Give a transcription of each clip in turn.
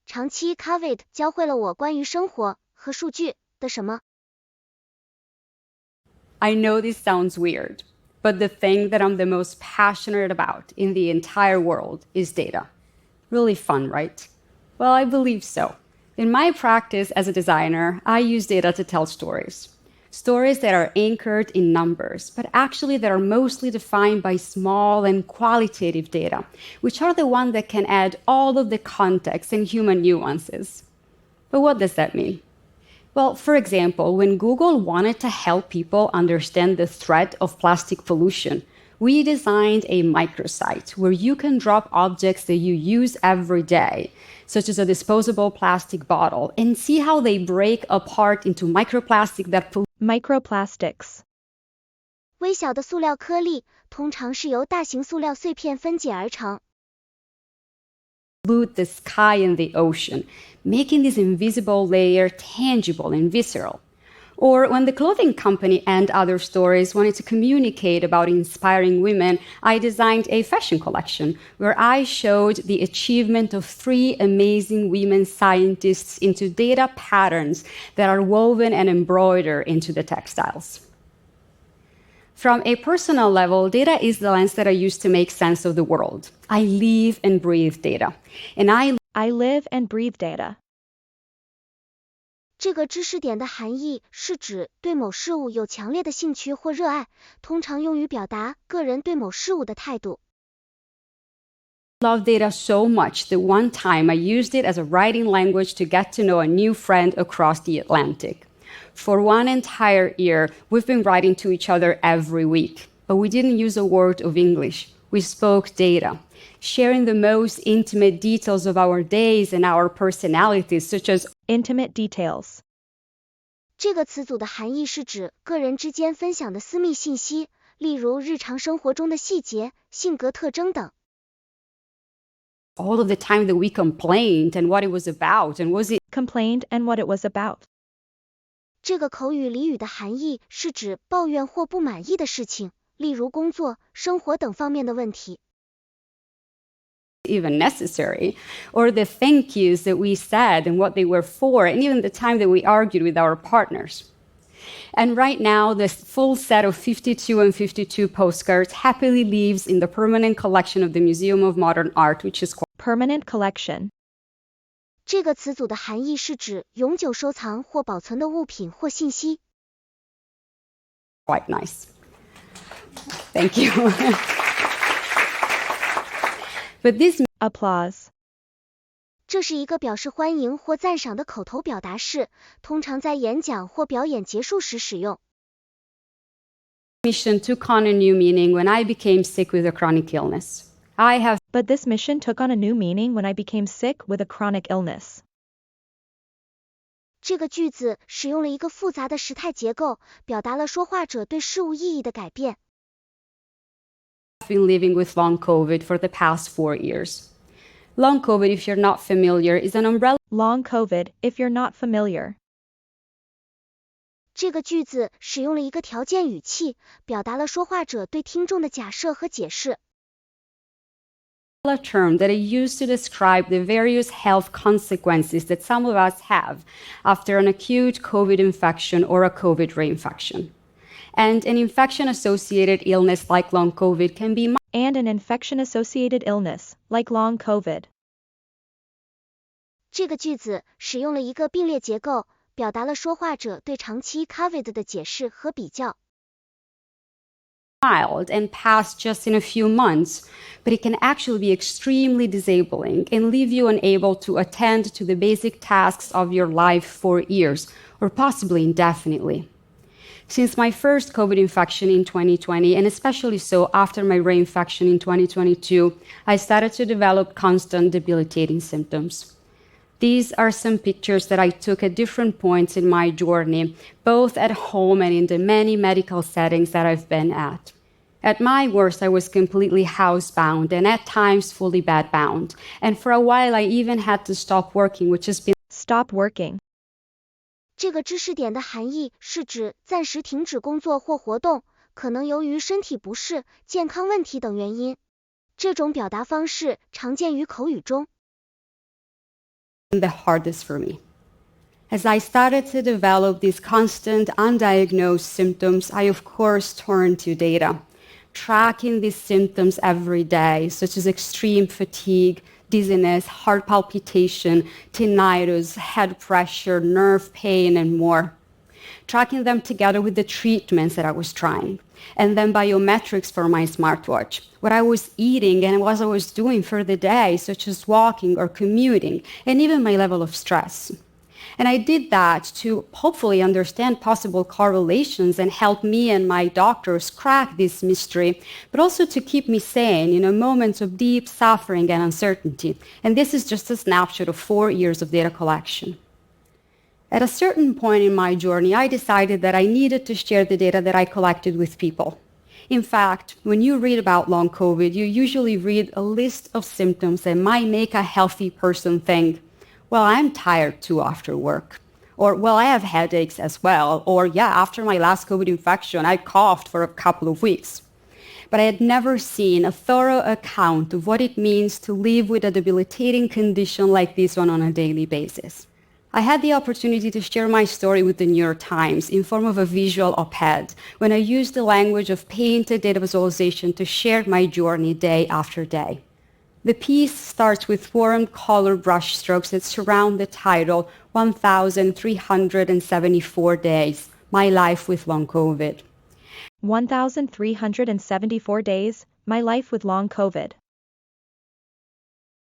长期 COVID 教会了我关于生活和数据的什么？ I know this sounds weird, but the thing that I'm the most passionate about in the entire world is data. Really fun, right? Well, I believe so. In my practice as a designer, I use data to tell stories. Stories that are anchored in numbers, but actually that are mostly defined by small and qualitative data, which are the ones that can add all of the context and human nuances. But what does that mean? Well, for example, when Google wanted to help people understand the threat of plastic pollution, we designed a microsite where you can drop objects that you use every day, such as a disposable plastic bottle, and see how they break apart into microplastic that Microplastics. 微小的塑料颗粒通常是由大型塑料碎片分解而成。pollute the sky and the ocean, making this invisible layer tangible and visceral. Or when the clothing company and other stores wanted to communicate about inspiring women, I designed a fashion collection where I showed the achievement of 3 amazing women scientists into data patterns that are woven and embroidered into the textiles. From a personal level, data is the lens that I use to make sense of the world. I live and breathe data. And I live and breathe data. 这个知识点的含义是指对某事物有强烈的兴趣或热爱，通常用于表达个人对某事物的态度。love data so much that one time I used it as a writing language to get to know a new friend across the Atlantic. For 1 entire year, we've been writing to each other every week, but we didn't use a word of English. We spoke data, sharing the most intimate details of our days and our personalities, such as Intimate details. 这个词组的含义是指个人之间分享的私密信息，例如日常生活中的细节、性格特征等。all of the time that we complained and what it was about, and was it Complained and what it was about. 这个口语俚语的含义是指抱怨或不满意的事情，例如工作、生活等方面的问题。even necessary, or the thank yous that we said and what they were for, and even the time that we argued with our partners. And right now, the full set of 52 and 52 postcards happily lives in the permanent collection of the Museum of Modern Art, which is Permanent collection. 这个词组的含义是指永久收藏或保存的物品或信息。quite nice. Thank you. But this Applause. 这是一个表示欢迎或赞赏的口头表达式，通常在演讲或表演结束时使用。mission took on a new meaning when I became sick with a chronic illness. But this mission took on a new meaning when I became sick with a chronic illness. 这个句子使用了一个复杂的时态结构，表达了说话者对事物意义的改变。I've been living with long COVID for the past 4 years. Long COVID, if you're not familiar, is an umbrella. Long COVID, if you're not familiar. 这个句子使用了一个条件语气，表达了说话者对听众的假设和解释。A term that I use to describe the various health consequences that some of us have after an acute COVID infection or a COVID reinfection. And an infection-associated illness like long COVID can be And an infection-associated illness, like long COVID. 这个句子使用了一个并列结构，表达了说话者对长期 COVID 的解释和比较。mild and pass just in a few months, but it can actually be extremely disabling and leave you unable to attend to the basic tasks of your life for years, or possibly indefinitely. Since my first COVID infection in 2020, and especially so after my reinfection in 2022, I started to develop constant debilitating symptoms. These are some pictures that I took at different points in my journey, both at home and in the many medical settings that I've been at. At my worst, I was completely housebound and at times fully bedbound. And for a while, I even had to stop working, which has been Stop working. 这个知识点的含义是指暂时停止工作或活动，可能由于身体不适、健康问题等原因。这种表达方式常见于口语中。the hardest for me. As I started to develop these constant undiagnosed symptoms, I of course turned to data, tracking these symptoms every day, such as extreme fatigue, dizziness, heart palpitation, tinnitus, head pressure, nerve pain, and more. Tracking them together with the treatments that I was trying, and then biometrics for my smartwatch, what I was eating and what I was doing for the day, such as walking or commuting, and even my level of stress. And I did that to hopefully understand possible correlations and help me and my doctors crack this mystery, but also to keep me sane in moments of deep suffering and uncertainty. And this is just a snapshot of 4 years of data collection. At a certain point in my journey, I decided that I needed to share the data that I collected with people. In fact, when you read about long COVID, you usually read a list of symptoms that might make a healthy person think, well, I'm tired too after work. Or, well, I have headaches as well. Or, yeah, after my last COVID infection, I coughed for a couple of weeks. But I had never seen a thorough account of what it means to live with a debilitating condition like this one on a daily basis. I had the opportunity to share my story with the New York Times in form of a visual op-ed when I used the language of painted data visualization to share my journey day after day. The piece starts with warm color brushstrokes that surround the title 1,374 Days, My Life with Long COVID. 1,374 days, my life with long COVID.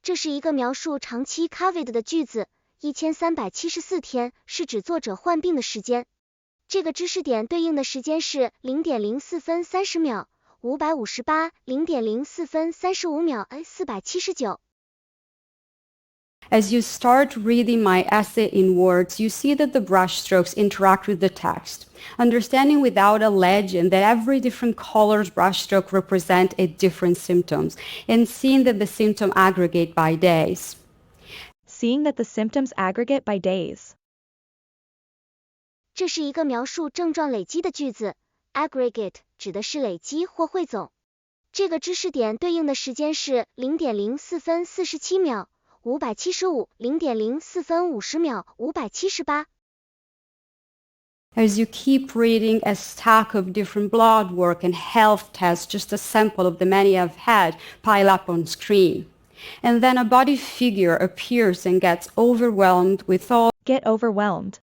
这是一个描述长期 COVID 的句子，1374天是指作者患病的时间。这个知识点对应的时间是0.04分30秒。558 0.04分35秒 479。 As you start reading my essay in words, you see that the brushstrokes interact with the text, understanding without a legend that every different color's brushstroke represent a different symptoms, and seeing that the symptom aggregate by days. Seeing that the symptoms aggregate by days. 这是一个描述症状累积的句子。Aggregate 指的是累积或汇总。这个知识点对应的时间是0.04分47秒，575 0.04分50秒，578。As you keep reading, a stack of different blood work and health tests, just a sample of the many I've had, pile up on screen. And then a body figure appears and gets overwhelmed with all. Get overwhelmed.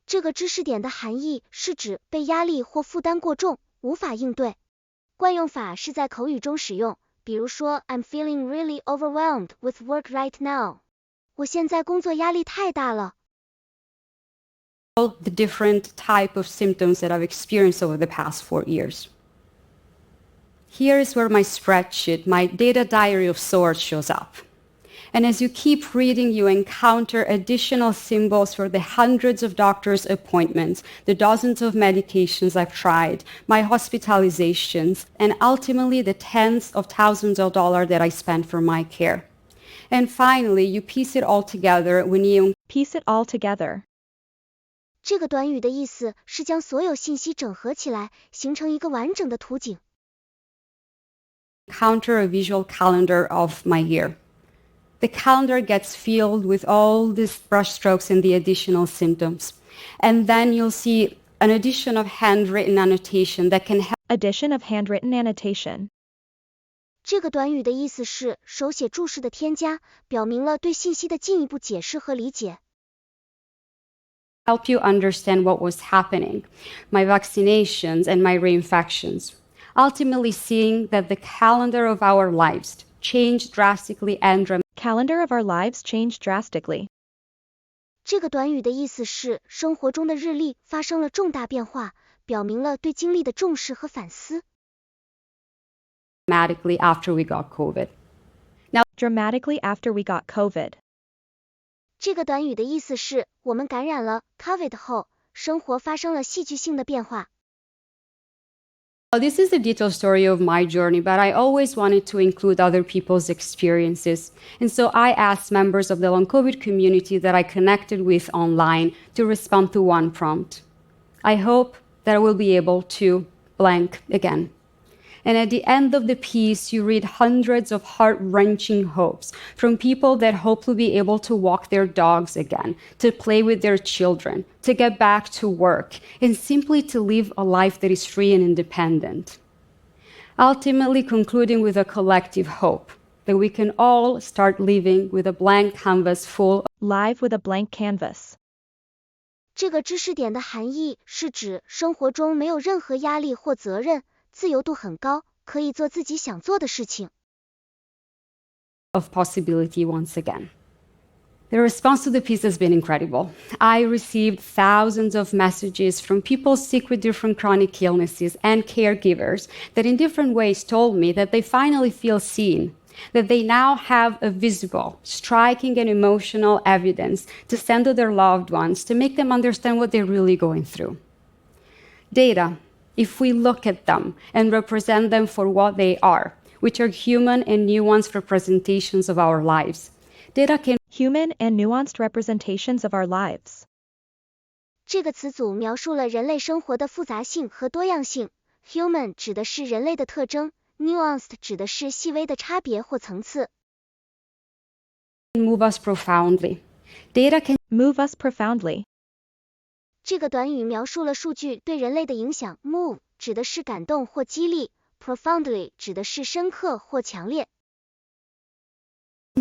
这个知识点的含义是指被压力或负担过重，无法应对。惯用法是在口语中使用，比如说 I'm feeling really overwhelmed with work right now. 我现在工作压力太大了。All the different type of symptoms that I've experienced over the past 4 years. Here is where my spreadsheet, my data diary of sorts, shows up. And as you keep reading, you encounter additional symbols for the hundreds of doctor's appointments, the dozens of medications I've tried, my hospitalizations, and ultimately the tens of thousands of dollars that I spent for my care. And finally, you piece it all together when you piece it all together. 这个短语的意思是将所有信息整合起来，形成一个完整的图景。encounter a visual calendar of my year. The calendar gets filled with all these brushstrokes and the additional symptoms. And then you'll see an addition of handwritten annotation that can help. Addition of handwritten annotation. 这个短语的意思是手写注释的添加，表明了对信息的进一步解释和理解。Help you understand what was happening, my vaccinations and my reinfections. Ultimately seeing that the calendar of our lives changed drastically and Calendar of our lives changed drastically. 这个短语的意思是生活中的日历发生了重大变化，表明了对经历的重视和反思。Dramatically after we got COVID. Dramatically after we got COVID. 这个短语的意思是我们感染了 COVID 后，生活发生了戏剧性的变化。This is the detailed story of my journey, but I always wanted to include other people's experiences. And so I asked members of the long COVID community that I connected with online to respond to one prompt. I hope that I will be able to blank again. And at the end of the piece, you read hundreds of heart-wrenching hopes from people that hope to be able to walk their dogs again, to play with their children, to get back to work, and simply to live a life that is free and independent. Ultimately concluding with a collective hope that we can all start living with a blank canvas full Live with a blank canvas. 这个知识点的含义是指生活中没有任何压力或责任，自由度很高，可以做自己想做的事情。of possibility once again. The response to the piece has been incredible. I received thousands of messages from people sick with different chronic illnesses and caregivers that in different ways told me that they finally feel seen, that they now have a visible, striking, and emotional evidence to send to their loved ones to make them understand what they're really going through. Data, if we look at them and represent them for what they are, which are human and nuanced representations of our lives, data can Human and nuanced representations of our lives. 这个词组描述了人类生活的复杂性和多样性。Human 指的是人类的特征 ，nuanced 指的是细微的差别或层次。move us profoundly. Data can Move us profoundly. 这个短语描述了数据对人类的影响。Move 指的是感动或激励 ，profoundly 指的是深刻或强烈。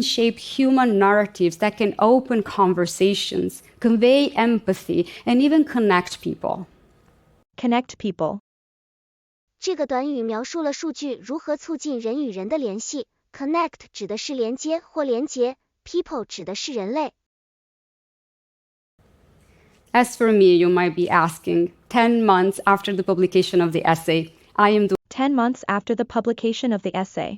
shape human narratives that can open conversations, convey empathy, and even connect people. Connect people. 这个短语描述了数据如何促进人与人的联系。Connect 指的是连接或连结 ，people 指的是人类。As for me, you might be asking, 10 months after the publication of the essay, I am doing 10 months after the publication of the essay.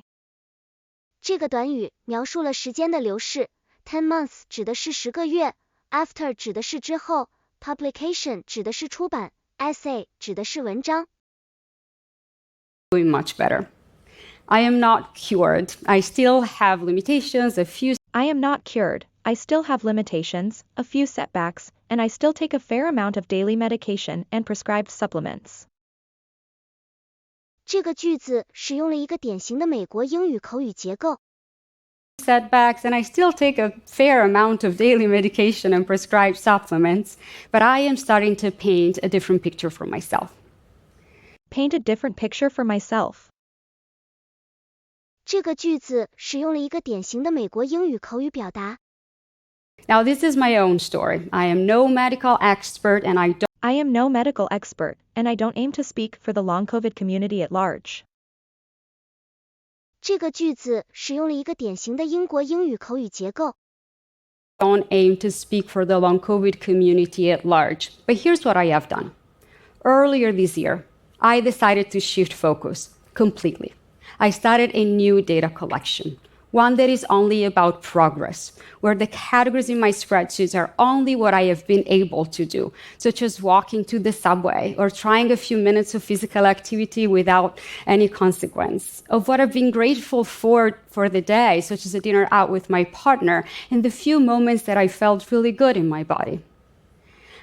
这个短语描述了时间的流逝。10 months 指的是10个月 ，after 指的是之后 ，publication 指的是出版 ，essay 指的是文章。much better. I am not cured. I still have limitations, a few I am not cured. I still have limitations, a few setbacks, and I still take a fair amount of daily medication and prescribed supplements. 这个句子使用了一个典型的美国英语口语结构。setbacks, and I still take a fair amount of daily medication and prescribed supplements, but I am starting to paint a different picture for myself. Paint a different picture for myself. 这个句子使用了一个典型的美国英语口语表达。Now, this is my own story. I am no medical expert, and I am no medical expert, and I don't aim to speak for the long COVID community at large. 这个句子使用了一个典型的英国英语口语结构。don't aim to speak for the long COVID community at large. But here's what I have done. Earlier this year, I decided to shift focus completely. I started a new data collection, one that is only about progress, where the categories in my spreadsheets are only what I have been able to do, such as walking to the subway or trying a few minutes of physical activity without any consequence, of what I've been grateful for the day, such as a dinner out with my partner, and the few moments that I felt really good in my body.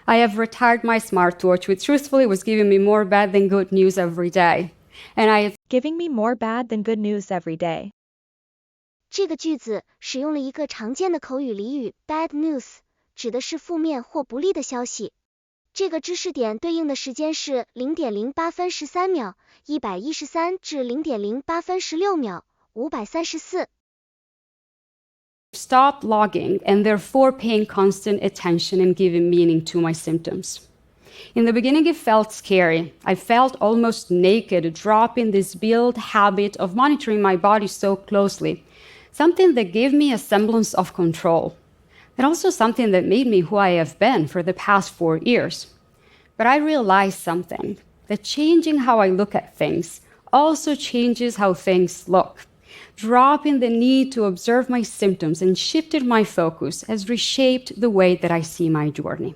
I have retired my smartwatch, which truthfully was giving me more bad than good news every day. And I have Giving me more bad than good news every day. 这个句子使用了一个常见的口语俚语 bad news， 指的是负面或不利的消息。这个知识点对应的时间是 0.08 分13秒、113至 0.08 分16秒、534。stopped logging and therefore paying constant attention and giving meaning to my symptoms. In the beginning, it felt scary. I felt almost naked, dropping this built habit of monitoring my body so closely, something that gave me a semblance of control, and also something that made me who I have been for the past 4 years. But I realized something, that changing how I look at things also changes how things look. Dropping the need to observe my symptoms and shifted my focus has reshaped the way that I see my journey.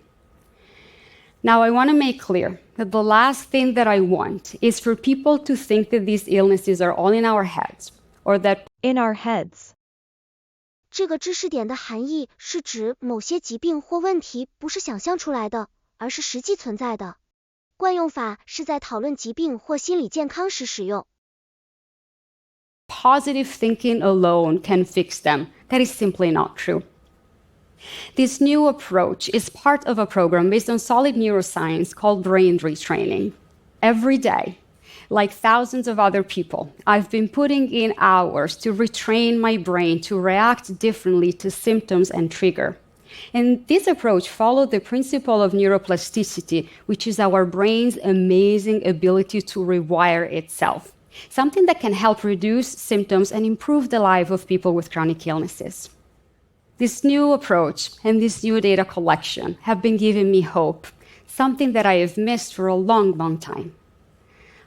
Now, I want to make clear that the last thing that I want is for people to think that these illnesses are all in our heads, or that In our heads. 这个知识点的含义是指某些疾病或问题不是想象出来的，而是实际存在的。惯用法是在讨论疾病或心理健康时使用。positive thinking alone can fix them. That is simply not true. This new approach is part of a program based on solid neuroscience called brain retraining. Every day, like thousands of other people, I've been putting in hours to retrain my brain to react differently to symptoms and trigger. And this approach followed the principle of neuroplasticity, which is our brain's amazing ability to rewire itself, something that can help reduce symptoms and improve the life of people with chronic illnesses. This new approach and this new data collection have been giving me hope, something that I have missed for a long, long time.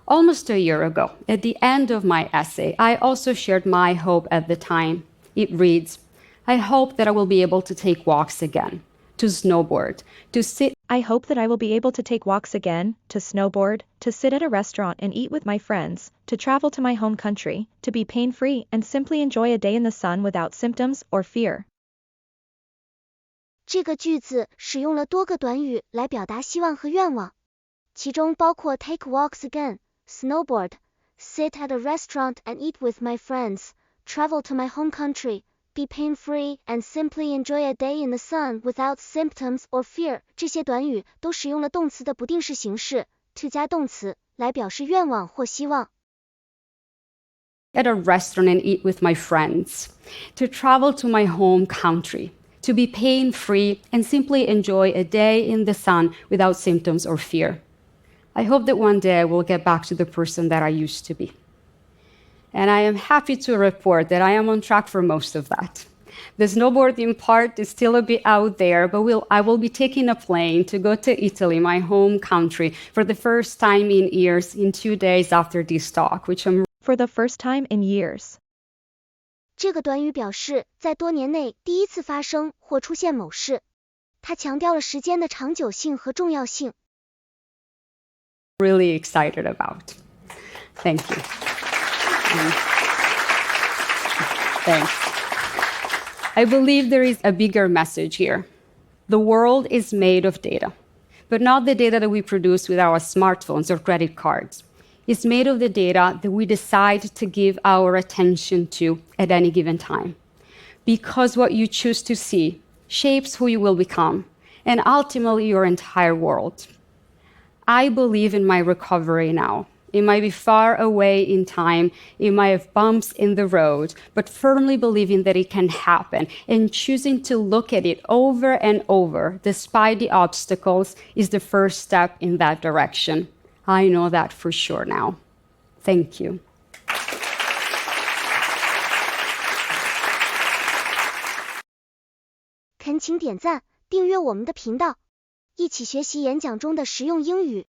Almost a year ago, at the end of my essay, I also shared my hope at the time. It reads, I hope that I will be able to take walks again, to snowboard, to sit. I hope that I will be able to take walks again, to snowboard, to sit at a restaurant and eat with my friends, to travel to my home country, to be pain-free and simply enjoy a day in the sun without symptoms or fear. 这个句子使用了多个短语来表达希望和愿望，其中包括 take walks again, snowboard, sit at a restaurant and eat with my friends, travel to my home country, be pain-free and simply enjoy a day in the sun without symptoms or fear. 这些短语都使用了动词的不定式形式 to 加动词来表示愿望或希望。At a restaurant and eat with my friends, to travel to my home country, to be pain-free and simply enjoy a day in the sun without symptoms or fear. I hope that one day I will get back to the person that I used to be. And I am happy to report that I am on track for most of that. The snowboarding part is still a bit out there, but I will be taking a plane to go to Italy, my home country, for the first time in years in 2 days after this talk, which I'm For the first time in years. 这个短语表示在多年内第一次发生或出现某事，它强调了时间的长久性和重要性。really excited about. Thank you. Thanks. I believe there is a bigger message here. The world is made of data, but not the data that we produce with our smartphones or credit cards. It's made of the data that we decide to give our attention to at any given time. Because what you choose to see shapes who you will become, and ultimately your entire world. I believe in my recovery now. It might be far away in time, it might have bumps in the road, but firmly believing that it can happen and choosing to look at it over and over, despite the obstacles, is the first step in that direction. I know that for sure now. Thank you. 恳请点赞，订阅我们的频道，一起学习演讲中的实用英语。